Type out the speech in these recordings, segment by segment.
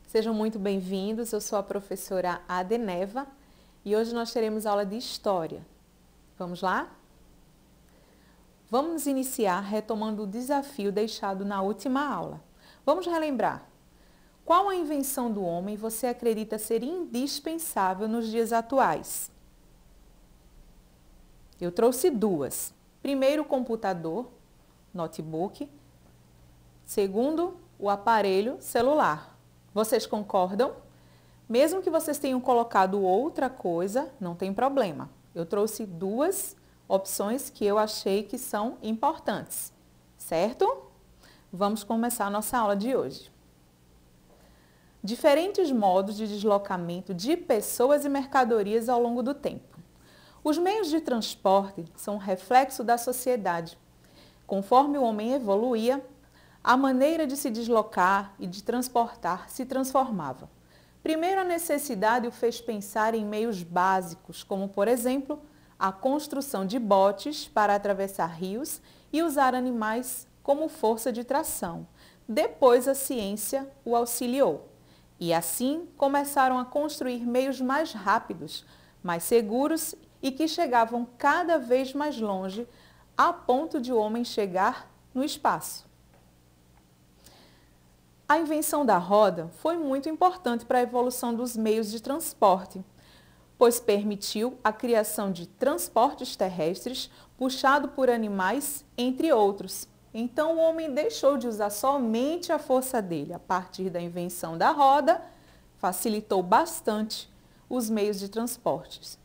Sejam muito bem-vindos, eu sou a professora Adeneva e hoje nós teremos aula de História. Vamos lá? Vamos iniciar retomando o desafio deixado na última aula. Vamos relembrar. Qual a invenção do homem você acredita ser indispensável nos dias atuais? Eu trouxe duas. Primeiro, o computador, notebook. Segundo, o aparelho celular. Vocês concordam? Mesmo que vocês tenham colocado outra coisa, não tem problema. Eu trouxe duas opções que eu achei que são importantes, certo? Vamos começar a nossa aula de hoje. Diferentes modos de deslocamento de pessoas e mercadorias ao longo do tempo. Os meios de transporte são um reflexo da sociedade. Conforme o homem evoluía, a maneira de se deslocar e de transportar se transformava. Primeiro, a necessidade o fez pensar em meios básicos, como, por exemplo, a construção de botes para atravessar rios e usar animais como força de tração. Depois, a ciência o auxiliou. E assim, começaram a construir meios mais rápidos, mais seguros e que chegavam cada vez mais longe, a ponto de o homem chegar no espaço. A invenção da roda foi muito importante para a evolução dos meios de transporte, pois permitiu a criação de transportes terrestres puxados por animais, entre outros. Então, o homem deixou de usar somente a força dele. A partir da invenção da roda, facilitou bastante os meios de transportes.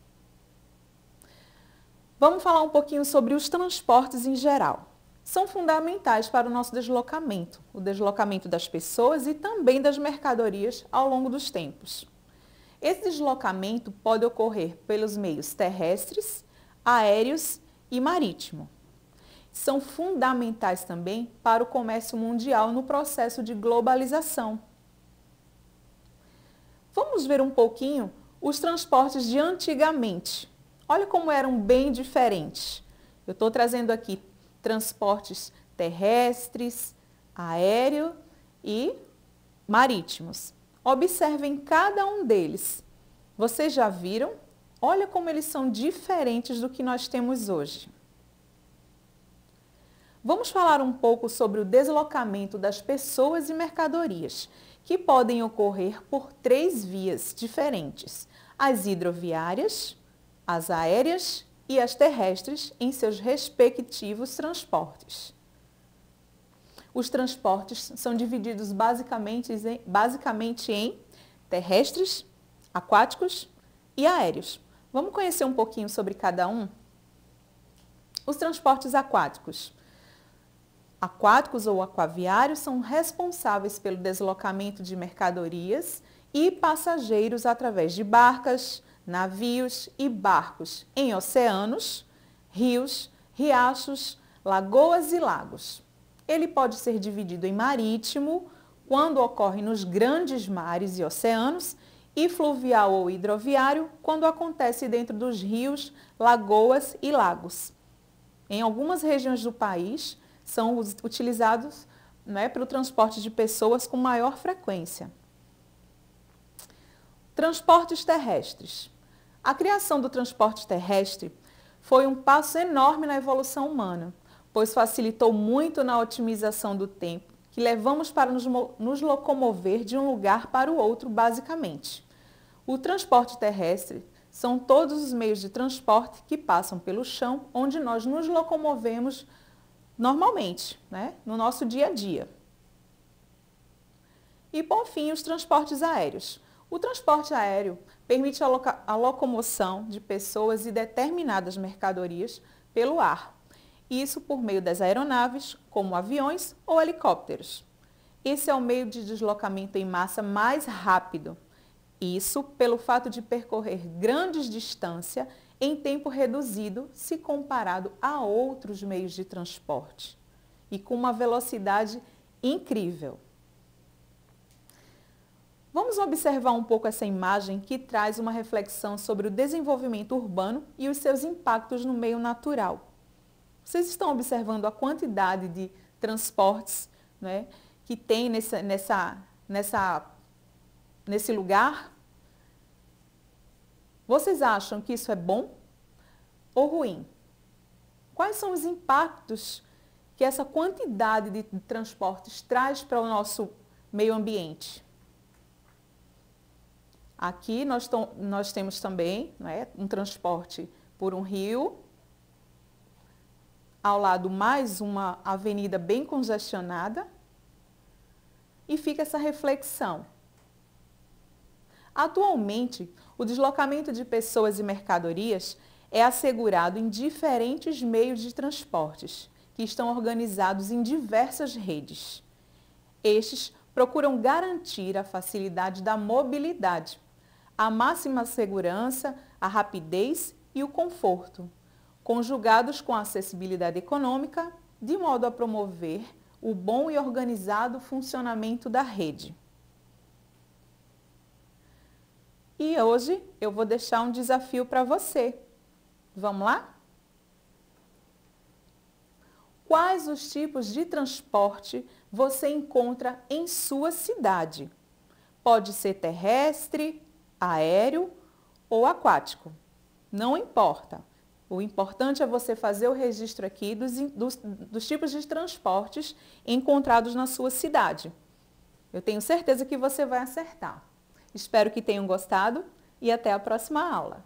Vamos falar um pouquinho sobre os transportes em geral. São fundamentais para o nosso deslocamento, o deslocamento das pessoas e também das mercadorias ao longo dos tempos. Esse deslocamento pode ocorrer pelos meios terrestres, aéreos e marítimo. São fundamentais também para o comércio mundial no processo de globalização. Vamos ver um pouquinho os transportes de antigamente. Olha como eram bem diferentes. Eu estou trazendo aqui transportes terrestres, aéreo e marítimos. Observem cada um deles. Vocês já viram? Olha como eles são diferentes do que nós temos hoje. Vamos falar um pouco sobre o deslocamento das pessoas e mercadorias, que podem ocorrer por três vias diferentes: as hidroviárias, as aéreas e as terrestres em seus respectivos transportes. Os transportes são divididos basicamente em terrestres, aquáticos e aéreos. Vamos conhecer um pouquinho sobre cada um? Os transportes aquáticos. Aquáticos ou aquaviários são responsáveis pelo deslocamento de mercadorias e passageiros através de barcas, navios e barcos em oceanos, rios, riachos, lagoas e lagos. Ele pode ser dividido em marítimo, quando ocorre nos grandes mares e oceanos, e fluvial ou hidroviário, quando acontece dentro dos rios, lagoas e lagos. Em algumas regiões do país, são utilizados para o transporte de pessoas com maior frequência. Transportes terrestres. A criação do transporte terrestre foi um passo enorme na evolução humana, pois facilitou muito na otimização do tempo que levamos para nos locomover de um lugar para o outro, basicamente. O transporte terrestre são todos os meios de transporte que passam pelo chão, onde nós nos locomovemos normalmente, no nosso dia a dia. E, por fim, os transportes aéreos. O transporte aéreo permite a locomoção de pessoas e determinadas mercadorias pelo ar. Isso por meio das aeronaves, como aviões ou helicópteros. Esse é o meio de deslocamento em massa mais rápido. Isso pelo fato de percorrer grandes distâncias em tempo reduzido se comparado a outros meios de transporte e com uma velocidade incrível. Vamos observar um pouco essa imagem que traz uma reflexão sobre o desenvolvimento urbano e os seus impactos no meio natural. Vocês estão observando a quantidade de transportes que tem nessa nesse lugar? Vocês acham que isso é bom ou ruim? Quais são os impactos que essa quantidade de transportes traz para o nosso meio ambiente? Aqui nós temos também, não é, um transporte por um rio, ao lado mais uma avenida bem congestionada, e fica essa reflexão. Atualmente, o deslocamento de pessoas e mercadorias é assegurado em diferentes meios de transportes, que estão organizados em diversas redes. Estes procuram garantir a facilidade da mobilidade, a máxima segurança, a rapidez e o conforto, conjugados com a acessibilidade econômica, de modo a promover o bom e organizado funcionamento da rede. E hoje eu vou deixar um desafio para você. Vamos lá? Quais os tipos de transporte você encontra em sua cidade? Pode ser terrestre, aéreo ou aquático. Não importa. O importante é você fazer o registro aqui dos tipos de transportes encontrados na sua cidade. Eu tenho certeza que você vai acertar. Espero que tenham gostado e até a próxima aula.